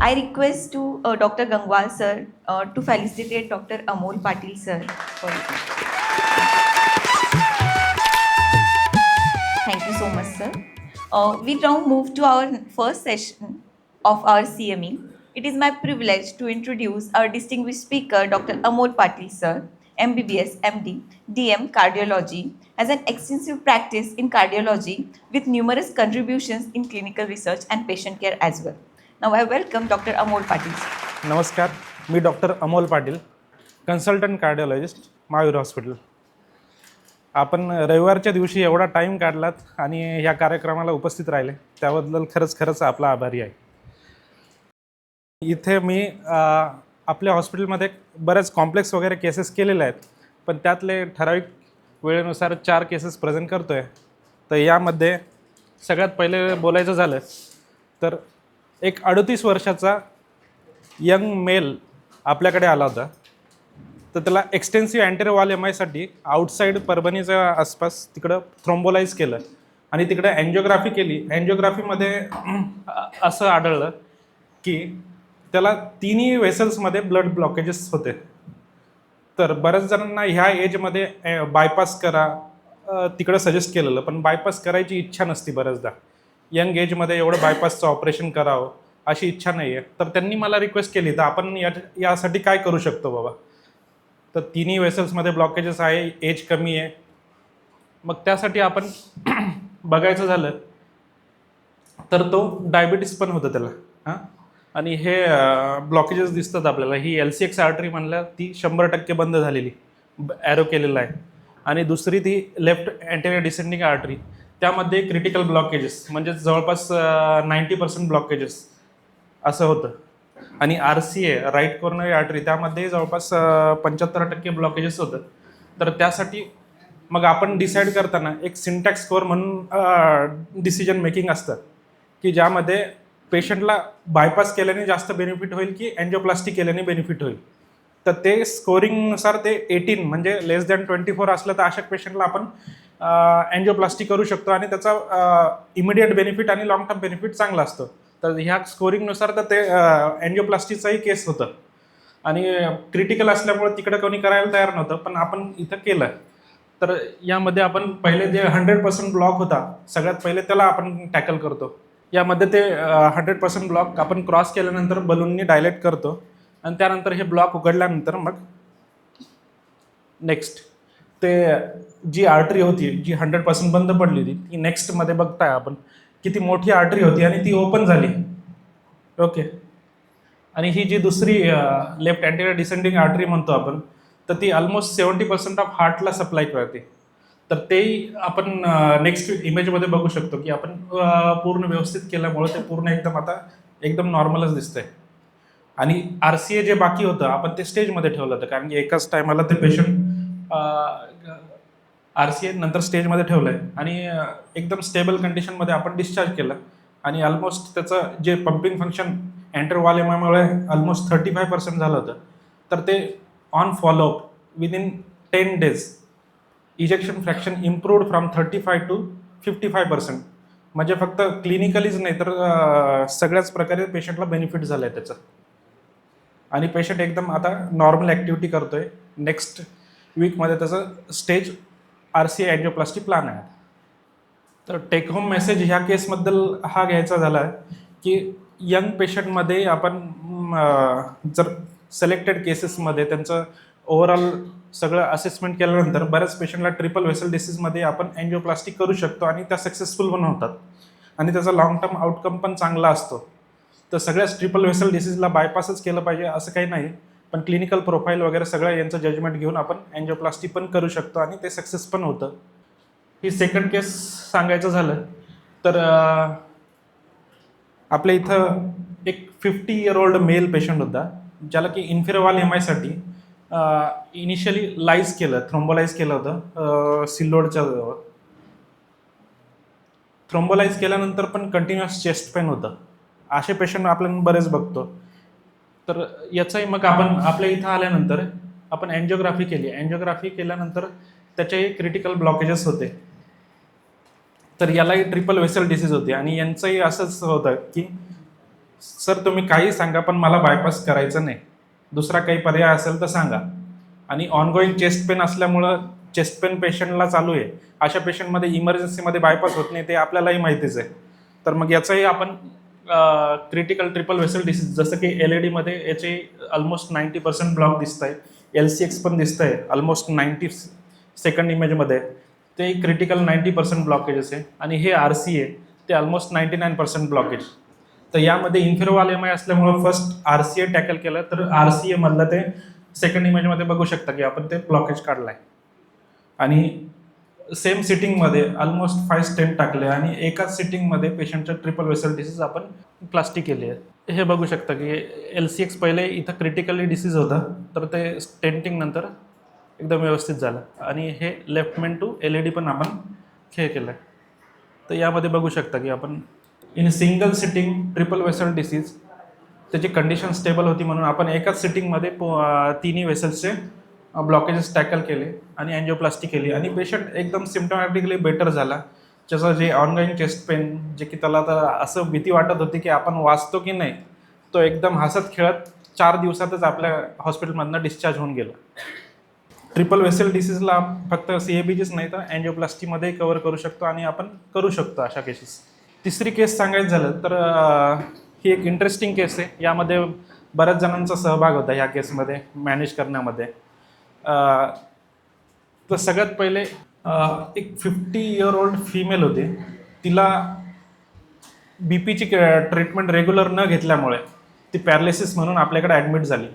I request to Dr. Gangwal sir to felicitate Dr. Amol Patil sir. Thank you so much, sir. We now move to our first session of our CME. It is my privilege to introduce our distinguished speaker, Dr. Amol Patil sir, MBBS, MD, DM Cardiology, has an extensive practice in cardiology with numerous contributions in clinical research and patient care as well. Now I welcome Dr. Amol Patil sir. नमस्कार, मी doctor Amol Patil, consultant cardiologist, Mahavir hospital. आपण रविवारच्या दिवशी एवढा time काढलात आणि ह्या कार्यक्रमाला उपस्थित राहिले त्याबद्दल खरंच आपला आभारी आहे. इथे मी आपल्या हॉस्पिटलमध्ये बरेच कॉम्प्लेक्स वगैरे केसेस केलेले आहेत, पण त्यातले ठराविक वेळेनुसार 4 केसेस प्रेझेंट करतो आहे. तर यामध्ये सगळ्यात पहिले बोलायचं झालं तर एक 38 वर्षाचा यंग मेल आपल्याकडे आला होता. तर त्याला एक्सटेन्सिव्ह अँटेरियर वॉल एमआयसाठी आउटसाईड परभणीच्या आसपास तिकडं थ्रोम्बोलाइज केलं आणि तिकडे अँजिओग्राफी केली. अँजिओग्राफीमध्ये असं आढळलं की त्याला तिन्ही वेसल्समध्ये ब्लड ब्लॉकेजेस होते. तर बऱ्याच जणांना ह्या एजमध्ये बायपास करा तिकडं सजेस्ट केलेलं, पण बायपास करायची इच्छा नसती. बऱ्याचदा यंग एजमध्ये एवढं बायपासचं ऑपरेशन करावं अशी इच्छा नाही आहे. तर त्यांनी मला रिक्वेस्ट केली, तर आपण यासाठी काय करू शकतो बाबा. तर तिन्ही वेसल्समध्ये ब्लॉकेजेस आहे, एज कमी आहे. मग त्यासाठी आपण बघायचं झालं तर तो डायबिटीस पण होतं त्याला. आणि हे ब्लॉकेजेस दिसतात आपल्याला. ही LCX आर्टरी म्हणल्या ती 100% बंद झालेली, ॲरो केलेला आहे. आणि दुसरी ती लेफ्ट अँटेरियर डिसेंडिंग आर्टरी, त्यामध्ये क्रिटिकल ब्लॉकेजेस म्हणजे जवळपास 90% ब्लॉकेजेस असं होतं. आणि RCA राईट कॉर्नरी आर्टरी त्यामध्ये जवळपास 75% ब्लॉकेजेस होतं. तर त्यासाठी मग आपण डिसाईड करताना एक सिंटॅक्स स्कोअर म्हणून डिसिजन मेकिंग असतं की ज्यामध्ये पेशंटला बायपास केल्याने जास्त बेनिफिट होईल की अँजिओप्लास्टी केल्याने बेनिफिट होईल. तर ते स्कोरिंगनुसार ते 18 म्हणजे लेस दॅन 24 असलं तर अशा पेशंटला आपण अँजिओप्लास्टी करू शकतो आणि त्याचा इमिडिएट बेनिफिट आणि लॉंग टर्म बेनिफिट चांगला असतो. तर ह्या स्कोरिंगनुसार तर ते अँजिओप्लास्टीचाही केस होतं. आणि क्रिटिकल असल्यामुळे तिकडं कोणी करायला तयार नव्हतं, पण आपण इथं केलं. तर यामध्ये आपण पहिले जे 100% ब्लॉक होता सगळ्यात पहिले त्याला आपण टॅकल करतो. यामध्ये ते 100% ब्लॉक आपण क्रॉस केल्यानंतर बलूननी डायलेट करतो आणि त्यानंतर हे ब्लॉक उघडल्यानंतर मग नेक्स्ट ते जी आर्टरी होती जी 100% बंद पडली होती ती नेक्स्टमध्ये बघताय आपण किती मोठी आर्टरी होती आणि ती ओपन झाली. ओके. आणि ही जी दुसरी लेफ्ट अँटेरियर डिसेंडिंग आर्टरी म्हणतो आपण, तर ती ऑलमोस्ट 70% ऑफ हार्टला सप्लाय करते. तर तेही आपण नेक्स्ट इमेजमध्ये बघू शकतो की आपण पूर्ण व्यवस्थित केल्यामुळे ते पूर्ण एकदम नॉर्मलच दिसतंय. आणि RCA जे बाकी होतं आपण ते स्टेजमध्ये ठेवलं होतं, कारण की एकाच टायमाला ते पेशंट RCA नंतर स्टेजमध्ये ठेवलं आहे आणि एकदम स्टेबल कंडिशनमध्ये आपण डिस्चार्ज केलं. आणि ऑलमोस्ट त्याचं जे पंपिंग फंक्शन अँटेरियर वॉल एमआयमुळे ऑलमोस्ट 35% झालं होतं. तर ते on follow up within 10 days ejection fraction improved from 35 to 55%. म्हणजे फक्त क्लिनिकलीच नाही तर सगळ्याच प्रकारे पेशंटला बेनिफिट झालं आहे त्याचं. आणि पेशंट एकदम आता नॉर्मल ॲक्टिव्हिटी करतो आहे. नेक्स्ट वीकमध्ये त्याचं स्टेज RCA अँजिओप्लास्टी प्लॅन आहे. तर टेक होम मेसेज ह्या केसबद्दल हा घ्यायचा झाला आहे की यंग पेशंटमध्ये आपण जर सिलेक्टेड केसेसमध्ये त्यांचं ओव्हरऑल सगळं असेसमेंट केल्यानंतर बऱ्याच पेशंटला ट्रिपल वेसल डिसीजमध्ये आपण अँजिओप्लास्टी करू शकतो आणि त्या सक्सेसफुल पण होतात आणि त्याचा लॉंग टर्म आउटकम पण चांगला असतो. तर सगळ्याच ट्रिपल वेसल डिसीजला बायपासच केलं पाहिजे असं काही नाही, पण क्लिनिकल प्रोफाईल वगैरे सगळं यांचं जजमेंट घेऊन आपण अँजिओप्लास्टी पण करू शकतो आणि ते सक्सेस पण होतं. ही सेकंड केस सांगायचं झालं तर आपल्या इथं एक 50 year old मेल पेशंट होता ज्याला की इन्फिरियर वॉल एमआयसाठी इनिशियली थ्रोम्बोलाइज केलं होतं सिल्लोडच्या जवळ. थ्रोम्बोलाइज केल्यानंतर पण कंटिन्युअस चेस्ट पेन होतं. असे पेशंट आपण बरेच बघतो. तर याचाही मग आपण आपल्या इथं आल्यानंतर आपण अँजिओग्राफी केली. अँजिओग्राफी केल्यानंतर त्याच्याही क्रिटिकल ब्लॉकेजेस होते. तर यालाही ट्रिपल वेसल डिसीज होती आणि यांचंही असंच होतं की सर तुम्ही काही सांगा पण मला बायपास करायचं नाही, दुसरा काही पर्याय असेल तर सांगा. आणि ऑनगोईंग चेस्ट पेन असल्यामुळं चेस्ट पेन पेशंटला चालू आहे, अशा पेशंटमध्ये इमर्जन्सीमध्ये बायपास होत नाही ते आपल्यालाही माहितीच आहे. तर मग याचंही आपण क्रिटिकल ट्रिपल वेसल डिसीज जसं की LAD याचे ऑलमोस्ट 90% ब्लॉक दिसत आहे, LCX पण दिसत आहे ऑलमोस्ट 90 सेकंड इमेजमध्ये, ते क्रिटिकल 90% ब्लॉकेजेस आहे. आणि हे RC आहे ते ऑलमोस्ट 99% ब्लॉकेज. तर यामध्ये इन्फेरोवाल MI असल्यामुळं फर्स्ट RCA टॅकल केलं, तर RCA मधलं ते सेकंड इमेजमध्ये बघू शकता की आपण ते ब्लॉकेज काढलं आहे. आणि सेम सिटिंगमध्ये ऑलमोस्ट 5 स्टेंट टाकले आणि एकाच सिटिंगमध्ये पेशंटचं ट्रिपल वेसल डिसीज आपण प्लास्टिक केली आहे. हे बघू शकता की LCX पहिले इथं क्रिटिकली डिसीज होता, तर ते स्टेंटिंग नंतर एकदम व्यवस्थित झालं. आणि हे लेफ्ट मेन टू LAD पण आपण हे केलं आहे. तर यामध्ये बघू शकता की आपण in single sitting triple vessel disease त्याची कंडिशन स्टेबल होती म्हणून आपण एकाच सिटिंगमध्ये तिन्ही वेसल्सचे ब्लॉकेजेस टॅकल केले आणि अँजिओप्लास्टी केली आणि पेशंट एकदम सिम्टमॅटिकली बेटर झाला. ज्याचं जे ऑनगोईंग चेस्ट पेन जे की त्याला तर असं भीती वाटत होती की आपण वाचतो की नाही, तो एकदम हसत खेळत 4 दिवसातच आपल्या हॉस्पिटलमधनं डिस्चार्ज होऊन गेला. ट्रिपल वेसल डिसीजला फक्त CABGच नाही तर अँजिओप्लास्टीमध्ये कव्हर करू शकतो आणि आपण करू शकतो अशा केसेस. तिसरी केस सांगायचं झालं तर ही एक इंटरेस्टिंग केस आहे. यामध्ये बऱ्याच जणांचा सहभाग होता ह्या केसमध्ये मॅनेज करण्यामध्ये. तर सगळ्यात पहिले एक 50 इयर ओल्ड फिमेल होती. तिला BPची ट्रीटमेंट रेग्युलर न घेतल्यामुळे ती पॅरालिसिस म्हणून आपल्याकडे ॲडमिट झाली.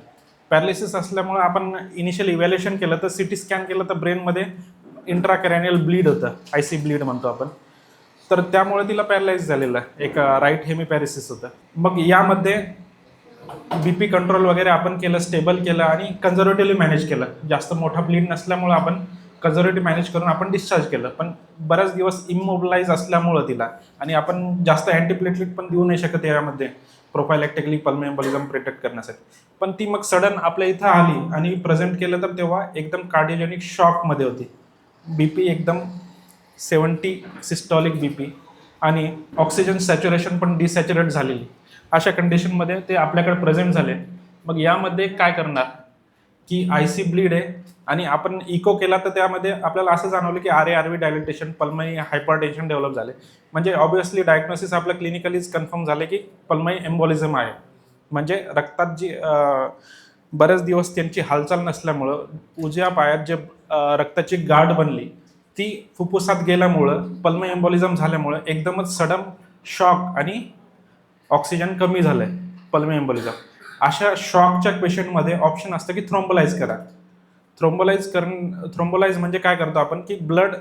पॅरालिसिस असल्यामुळे आपण इनिशियल इव्हॅल्युएशन केलं तर CT स्कॅन केलं तर ब्रेनमध्ये इंट्राक्रॅनियल ब्लीड होतं, IC ब्लीड म्हणतो आपण. तर त्यामुळे तिला पॅरालाइज झालेलं एक राईट हेमिपॅरेसिस होतं. मग यामध्ये BP कंट्रोल वगैरे आपण केलं, स्टेबल केलं आणि कन्झर्वेटिव्हली मॅनेज केलं. जास्त मोठा ब्लीड नसल्यामुळं आपण कन्झर्वेटिव्ह मॅनेज करून आपण डिस्चार्ज केलं. पण बऱ्याच दिवस इमोबिलाइज असल्यामुळं तिला आणि आपण जास्त अँटीप्लेटलेट पण देऊ नाही शकत यामध्ये प्रोफायलॅक्टिकली पल्मोनरी एम्बोलिझम प्रोटेक्ट करण्यासाठी. पण ती मग सडन आपल्या इथं आली आणि प्रेझेंट केलं तर तेव्हा एकदम कार्डिओजेनिक शॉकमध्ये होती. BP एकदम 70 सिस्टॉलिक BP आणि ऑक्सिजन सॅच्युरेशन पण डिसॅच्युरेट झालेली. अशा कंडिशनमध्ये ते आपल्याकडे प्रेझेंट झाले. मग यामध्ये काय करणार की IC ब्लीड आहे आणि आपण इको केला तर त्यामध्ये आपल्याला असं जाणवलं की RA-RV dilatation, pulmonary hypertension develop झाले. म्हणजे ऑब्व्हियसली डायग्नोसिस आपलं क्लिनिकलीच कन्फर्म झाले की पल्मोनरी एम्बोलिझम आहे. म्हणजे रक्तात जी बरेच दिवस त्यांची हालचाल नसल्यामुळं उजव्या पायात जे रक्ताची गाठ बनली ती फुफ्फुसात गेल्यामुळं पल्मोनरी एम्बोलिझम झाल्यामुळं एकदमच सडन शॉक आणि ऑक्सिजन कमी झालं आहे पल्मोनरी एम्बोलिझम. अशा शॉकच्या पेशंटमध्ये ऑप्शन असतं की थ्रोम्बोलाइज करा. थ्रोम्बोलाइज म्हणजे काय करतो आपण की ब्लड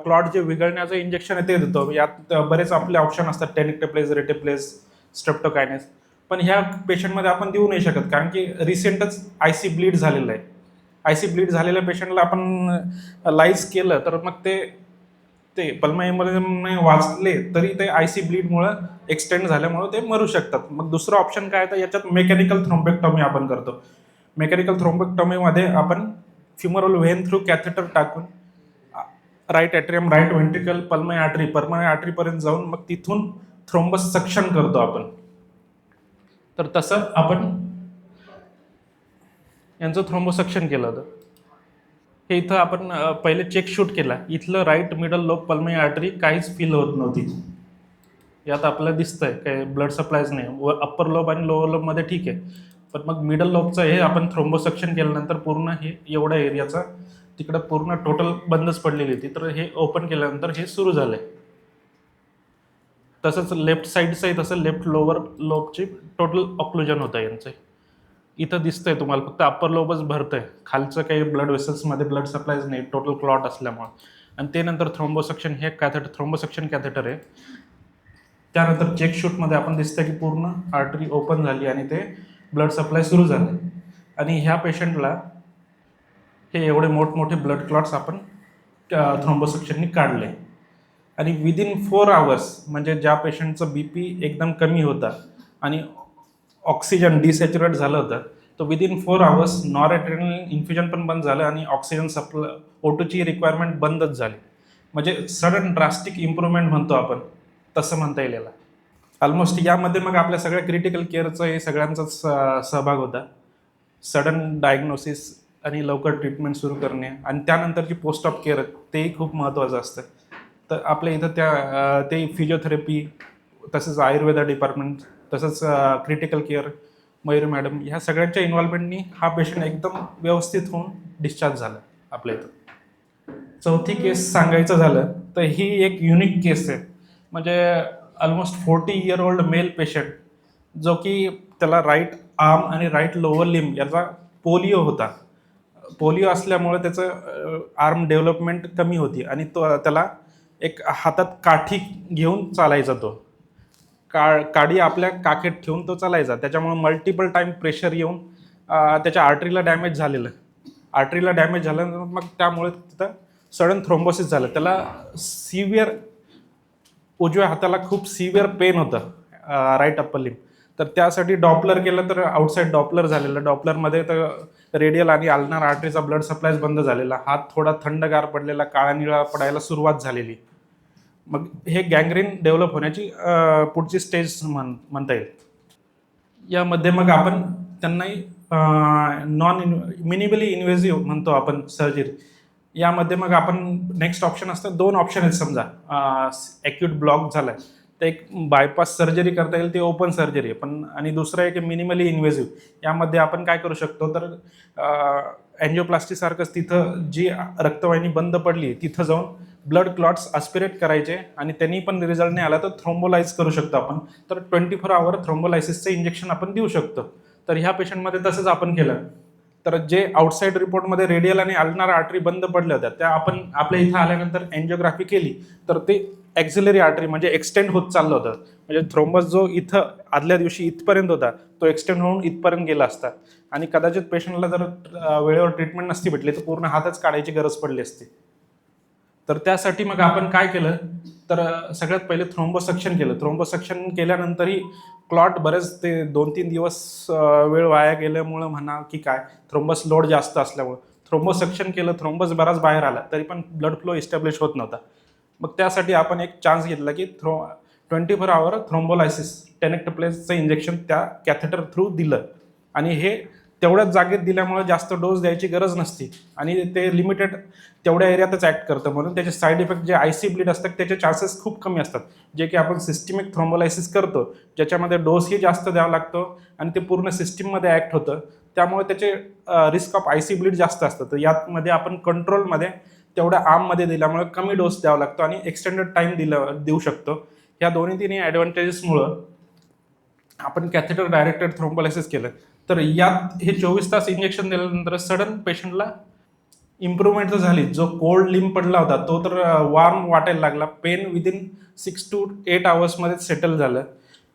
क्लॉट जे विघळण्याचं इंजेक्शन आहे ते देतो. यात बरेच आपले ऑप्शन असतात, टेनिक्टेप्लेज, रेटेप्लेज, स्ट्रेप्टोकायनेस. पण ह्या पेशंटमध्ये आपण देऊ नाही शकत कारण की रिसेंटच IC ब्लीड झालेलं आहे. IC ब्लीड झालेल्या पेशंटला आपण लाईज केलं तर मग ते पल्मोनरी एम्बोलिझमने वाचले तरी ते IC ब्लीडमुळं एक्सटेंड झाल्यामुळं ते मरू शकतात. मग दुसरं ऑप्शन काय तर याच्यात मेकॅनिकल थ्रोम्बेक्टॉमी आपण करतो. मेकॅनिकल थ्रोम्बेक्टॉमीमध्ये आपण फ्युमरल व्हेन थ्रू कॅथेटर टाकून right atrium, right ventricle, pulmonary आर्टरीपर्यंत जाऊन मग तिथून थ्रोम्बस सक्शन करतो आपण. तर तसं आपण यांचं थ्रोम्बोसक्शन केलं होतं. हे इथं आपण पहिले चेक शूट केला. इथलं right middle lobe pulmonary artery काहीच फील होत नव्हती. यात आपल्याला दिसतंय काय ब्लड सप्लायच नाही. अप्पर लोब आणि लोअर लोबमध्ये ठीक आहे, पण मग मिडल लोबचं हे आपण थ्रोम्बोसक्शन केल्यानंतर पूर्ण हे एवढ्या एरियाचा तिकडं पूर्ण टोटल बंदच पडलेली होती. तर हे ओपन केल्यानंतर हे सुरू झालंय. तसंच लेफ्ट साईडचंही तसं लेफ्ट लोअर लोबची टोटल ऑक्लुजन होतं यांचं. इथं दिसतंय तुम्हाला फक्त अप्पर लोबच भरतंय, खालचं काही ब्लड वेसल्समध्ये ब्लड सप्लायच नाही टोटल क्लॉट असल्यामुळे. आणि ते नंतर थ्रोम्बोसक्शन हे थ्रोम्बोसक्शन कॅथेटर आहे. त्यानंतर चेक शूटमध्ये आपण दिसतंय की पूर्ण आर्टरी ओपन झाली आणि ते ब्लड सप्लाय सुरू झालं. आणि ह्या पेशंटला हे एवढे मोठमोठे ब्लड क्लॉट्स आपण थ्रोम्बोसक्शननी काढले. आणि विदिन 4 आवर्स म्हणजे ज्या पेशंटचं BP एकदम कमी होता आणि ऑक्सिजन डिसॅच्युरेट झालं होतं, तो विदिन 4 आवर्स नॉरएड्रेनालिन इन्फ्युजन पण बंद झालं आणि ऑक्सिजन O2ची रिक्वायरमेंट बंदच झाली. म्हणजे सडन ड्रास्टिक इम्प्रूव्हमेंट म्हणतो आपण, तसं म्हणता येईल याला. ऑलमोस्ट यामध्ये मग आपल्या सगळ्या क्रिटिकल केअरचं हे सगळ्यांचाच सहभाग होता. सडन डायग्नोसिस आणि लवकर ट्रीटमेंट सुरू करणे आणि त्यानंतरची पोस्ट ऑफ केअर तेही खूप महत्त्वाचं असतं. तर आपल्या इथं ते फिजिओथेरपी, तसंच आयुर्वेदा डिपार्टमेंट, तसंच क्रिटिकल केअर, मयूर मॅडम, ह्या सगळ्यांच्या इन्व्हॉल्वमेंटनी हा पेशंट एकदम व्यवस्थित होऊन डिस्चार्ज झाला आपल्या इथं. चौथी केस सांगायचं झालं तर ही एक युनिक केस आहे. म्हणजे almost 40 year old mail patient, जो की त्याला राईट आर्म आणि राईट लोअर लिम्ब याचा पोलिओ होता. पोलिओ असल्यामुळे त्याचं आर्म डेव्हलपमेंट कमी होती आणि त्याला एक हातात काठी घेऊन चालायचा. तो काडी आपल्या काखेत ठेवून तो चालायचा. त्याच्यामुळे मल्टिपल टाईम प्रेशर येऊन त्याच्या आर्टरीला डॅमेज झालेलं. आर्टरीला डॅमेज झाल्यानंतर मग त्यामुळे तिथं सडन थ्रोम्बोसिस झालं. त्याला सिव्हिअर, उजव्या हाताला खूप सिव्हिअर पेन होतं, राईट अप्पर लिम्ब. तर त्यासाठी डॉपलर केलं तर आउटसाईड डॉपलर झालेलं. डॉपलरमध्ये तर रेडियल आणि अल्नार आर्टरीचा ब्लड सप्लायच बंद झालेला. हात थोडा थंडगार पडलेला, काळा निळा पडायला सुरुवात झालेली. मग हे गँग्रीन डेव्हलप होण्याची पुढची स्टेज म्हणता येईल. यामध्ये मग आपण त्यांनाही मिनिमली इन्व्हेजिव्ह म्हणतो आपण सर्जरी. यामध्ये मग आपण नेक्स्ट ऑप्शन असतं, 2 ऑप्शन आहेत. समजा ॲक्यूट ब्लॉक झाला आहे तर एक बायपास सर्जरी करता येईल, ती ओपन सर्जरी आहे. पण आणि दुसरं एक मिनिमली इन्व्हेजिव्ह. यामध्ये आपण काय करू शकतो तर अँजिओप्लास्टीसारखंच तिथं जी रक्तवाहिनी बंद पडली तिथं जाऊन ब्लड क्लॉट्स ॲस्पिरेट करायचे आणि त्यांनी पण रिझल्ट नाही आला तर थ्रोम्बोलाइज करू शकतो आपण. तर 24 आवर थ्रोम्बोलायसिसचं इंजेक्शन आपण देऊ शकतो. तर ह्या पेशंटमध्ये तसंच आपण केलं. तर जे आउटसाईड रिपोर्टमध्ये रेडियल आणि अल्नार आर्टरी बंद पडल्या होत्या, त्या आपण आपल्या इथं आल्यानंतर एन्जिओग्राफी केली तर ते ॲक्झिलरी आर्टरी म्हणजे एक्सटेंड होत चाललं होतं. म्हणजे थ्रोम्बस जो इथं आदल्या दिवशी इथपर्यंत होता तो एक्सटेंड होऊन इथपर्यंत गेला असता आणि कदाचित पेशंटला जर वेळेवर ट्रीटमेंट नसती भेटली तर पूर्ण हातच काढायची गरज पडली असती. तर त्यासाठी मग आपण काय केलं तर सगळ्यात पहिले थ्रोम्बोसक्शन केलं. थ्रोम्बोसक्शन केल्यानंतरही क्लॉट बरेच ते 2-3 दिवस वेळ वाया गेल्यामुळं म्हणा की काय, थ्रोम्बस लोड जास्त असल्यामुळं थ्रोम्बोसक्शन केलं. थ्रोम्बस बराच बाहेर आला तरी पण ब्लड फ्लो इस्टॅब्लिश होत नव्हता. मग त्यासाठी आपण एक चान्स घेतला की 24 आवर थ्रोम्बोलायसिस टेनेक्टप्लेसचं इंजेक्शन त्या कॅथेटर थ्रू दिलं आणि हे तेवढ्याच जागेत दिल्यामुळे जास्त डोस द्यायची गरज नसती आणि ते लिमिटेड तेवढ्या एरियातच ॲक्ट करतं. म्हणून त्याचे साईड इफेक्ट जे आयसी ब्लीड असतात त्याचे चान्सेस खूप कमी असतात. जे की आपण सिस्टमिक थ्रोम्बोलायसिस करतो ज्याच्यामध्ये डोसही जास्त द्यावा लागतो आणि ते पूर्ण सिस्टीममध्ये ॲक्ट होतं, त्यामुळे त्याचे रिस्क ऑफ आयसी ब्लीड जास्त असतं. तर यामध्ये आपण कंट्रोलमध्ये तेवढ्या आर्ममध्ये दिल्यामुळे कमी डोस द्यावा लागतो आणि एक्सटेंडेड टाईम देऊ शकतो. ह्या तिन्ही ॲडव्हान्टेजेसमुळं आपण कॅथेटर डायरेक्टेड थ्रोम्बोलायसिस केलं. तर यात हे 24 तास इंजेक्शन दिल्यानंतर सडन पेशंटला इम्प्रूव्हमेंट तर झाली. जो कोल्ड लिंब पडला होता तो तर वॉर्म वाटायला लागला. पेन विदिन 6 to 8 आवर्समध्ये सेटल झालं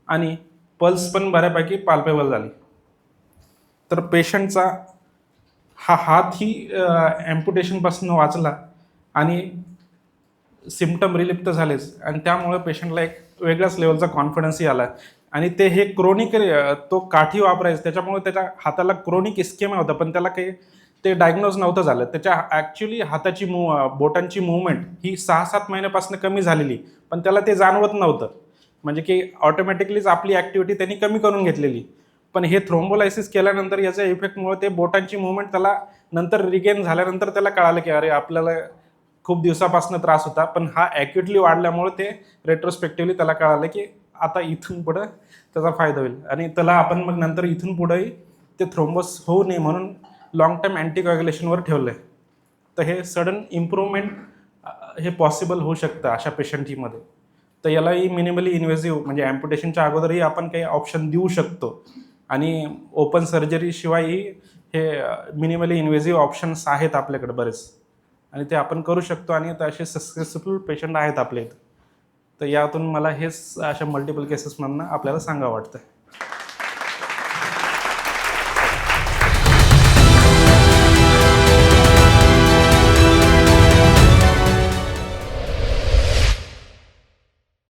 आणि पल्स पण बऱ्यापैकी पाल्पेबल झाली. तर पेशंटचा हा हातही ॲम्प्युटेशनपासून वाचला आणि सिम्पटम रिलीफ तर झालेच आणि त्यामुळे पेशंटला एक वेगळ्याच लेवलचा कॉन्फिडन्सही आला आणि ते हे क्रोनिक तो काठी वापरायचं त्याच्यामुळे त्याच्या हाताला क्रोनिक इस्केमा होता, पण त्याला काही ते डायग्नोज नव्हतं झालं. त्याच्या ॲक्च्युली हाताची बोटांची मूवमेंट ही 6-7 महिन्यापासून कमी झालेली, पण त्याला ते जाणवत नव्हतं. म्हणजे की ऑटोमॅटिकलीच आपली ॲक्टिव्हिटी त्यांनी कमी करून घेतलेली. पण हे थ्रोम्बोलायसिस केल्यानंतर याच्या इफेक्टमुळे ते बोटांची मूवमेंट त्याला नंतर रिगेन झाल्यानंतर त्याला कळालं की अरे आपल्याला खूप दिवसापासून त्रास होता, पण हा ॲक्युटली वाढल्यामुळे ते रेट्रोस्पेक्टिव्हली त्याला कळालं की आता इथून पुढं त्याचा फायदा होईल आणि त्याला आपण मग नंतर इथून पुढेही ते थ्रोम्बोस होऊ नये म्हणून लॉंग टर्म अँटीकोॲग्युलेशनवर ठेवलं आहे. तर हे सडन इम्प्रूव्हमेंट हे पॉसिबल होऊ शकतं अशा पेशंटमध्ये. तर यालाही मिनिमली इन्व्हेजिव्ह म्हणजे ॲम्प्युटेशनच्या अगोदरही आपण काही ऑप्शन देऊ शकतो आणि ओपन सर्जरीशिवायही हे मिनिमली इन्व्हेजिव्ह ऑप्शन्स आहेत आपल्याकडे बरेच आणि ते आपण करू शकतो आणि असे सक्सेसफुल पेशंट आहेत आपल्या इथं. तर यातून मला हेच अशा मल्टिपल केसेसमधनं आपल्याला सांगावं वाटतं.